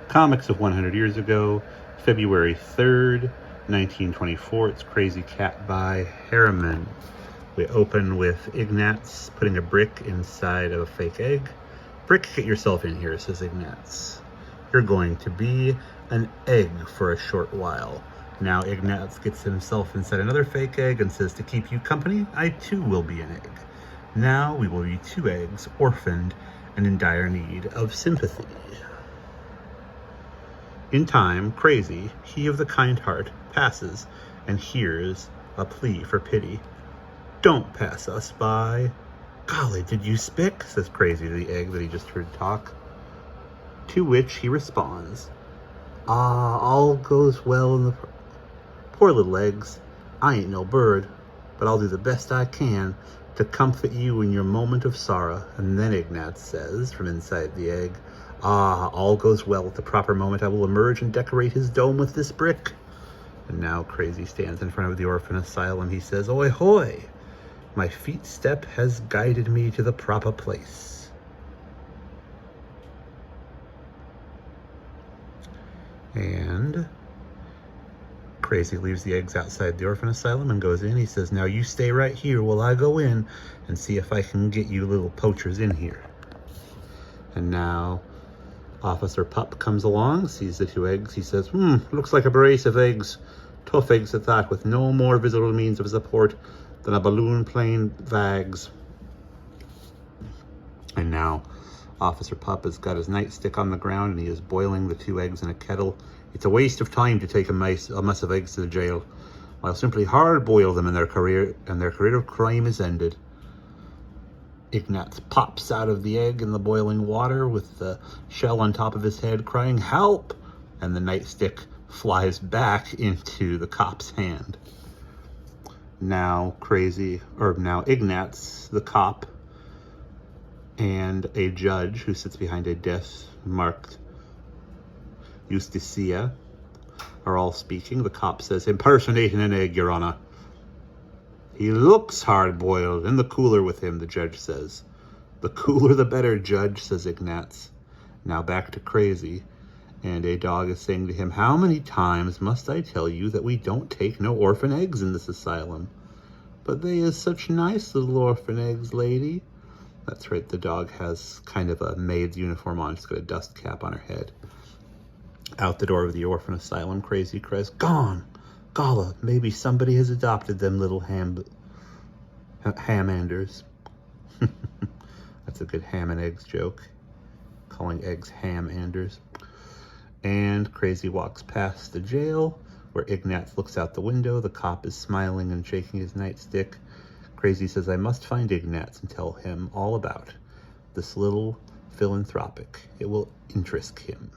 Comics of 100 years ago, February 3rd, 1924. It's Krazy Cat by Herriman. We open with Ignatz putting a brick inside of a fake egg. Brick, get yourself in here, says Ignatz. You're going to be an egg for a short while. Now Ignatz gets himself inside another fake egg and says, to keep you company, I too will be an egg. Now we will be two eggs, orphaned and in dire need of sympathy. In time, Krazy, he of the kind heart, passes and hears a plea for pity. Don't pass us by. Golly, did you spick? Says Krazy to the egg that he just heard talk. To which he responds, all goes well in the... Poor little eggs, I ain't no bird, but I'll do the best I can to comfort you in your moment of sorrow. And then Ignatz says from inside the egg, all goes well. At the proper moment I will emerge and decorate his dome with this brick. And now Krazy stands in front of the orphan asylum. He says, Oi hoy, my feet step has guided me to the proper place. And Krazy leaves the eggs outside the orphan asylum and goes in. He says, now you stay right here while I go in and see if I can get you little poachers in here. And now Officer Pup comes along, sees the two eggs. He says, looks like a brace of eggs. Tough eggs at that, with no more visible means of support than a balloon plane vags. And now Officer Pup has got his nightstick on the ground and he is boiling the two eggs in a kettle. It's a waste of time to take a mess of eggs to the jail. I'll simply hard boil them in their career, and their career of crime is ended. Ignatz pops out of the egg in the boiling water with the shell on top of his head, crying, help! And the nightstick flies back into the cop's hand. Now Ignatz, the cop, and a judge who sits behind a desk marked Justicia are all speaking. The cop says, impersonating an egg, Your Honor. He looks hard-boiled, in the cooler with him, the judge says. The cooler the better, Judge, says Ignatz. Now back to Krazy, and a dog is saying to him, how many times must I tell you that we don't take no orphan eggs in this asylum? But they is such nice little orphan eggs, lady. That's right, the dog has kind of a maid's uniform on. She's got a dust cap on her head. Out the door of the orphan asylum, Krazy cries, gone! Gala, maybe somebody has adopted them little hamanders. That's a good ham and eggs joke. Calling eggs hamanders. And Krazy walks past the jail, where Ignatz looks out the window. The cop is smiling and shaking his nightstick. Krazy says, I must find Ignatz and tell him all about this little philanthropic. It will interest him.